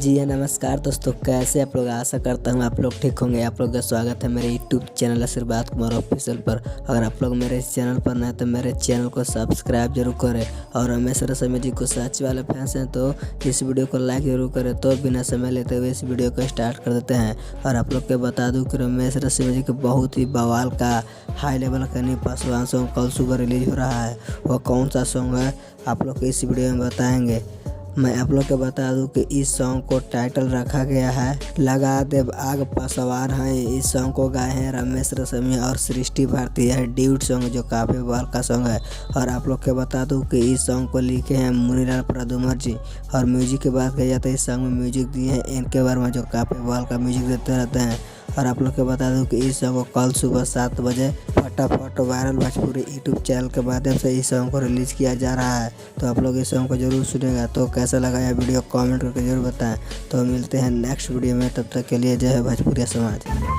जी नमस्कार दोस्तों, कैसे आप लोग। आशा करता हूँ आप लोग ठीक होंगे। आप लोग का स्वागत है मेरे यूट्यूब चैनल आशीर्वाद कुमार ऑफिशियल पर। अगर आप लोग मेरे इस चैनल पर नए तो मेरे चैनल को सब्सक्राइब जरूर करें और रमेश रसोई जी को सच वाले फैंस हैं तो इस वीडियो को लाइक जरूर करें। तो बिना समय लेते हुए इस वीडियो को स्टार्ट कर देते हैं। और आप लोग को बता दूँ कि रमेश रसोई जी के बहुत ही बवाल का हाई लेवल का न्यू पासवान सॉन्ग कल सुबह रिलीज हो रहा है। वह कौन सा सॉन्ग है आप लोग को इस वीडियो में बताएंगे। मैं आप लोग को बता दूं कि इस सॉन्ग को टाइटल रखा गया है लगा दे आग पासवान है। इस सॉन्ग को गाए हैं रमेश रसोई और सृष्टि भारती है ड्यूट सॉन्ग, जो काफ़ी बवाल का सॉन्ग है। और आप लोग को बता दूं कि इस सॉन्ग को लिखे हैं मुनीलाल प्रदुमर जी। और म्यूजिक की बात की जाए तो इस सॉन्ग में म्यूजिक दिए हैं एनके वर्मा, जो काफ़ी बवाल का म्यूजिक देते रहते हैं। और आप लोग को बता दूं कि इस सॉन्ग को कल सुबह 7 बजे फटाफट वायरल भोजपुरी यूट्यूब चैनल के माध्यम से इस सॉन्ग को रिलीज़ किया जा रहा है। तो आप लोग इस सॉन्ग को जरूर सुनेगा। तो कैसा लगा यह वीडियो कमेंट करके जरूर बताएं। तो मिलते हैं नेक्स्ट वीडियो में, तब तक के लिए जय भोजपुरी समाज।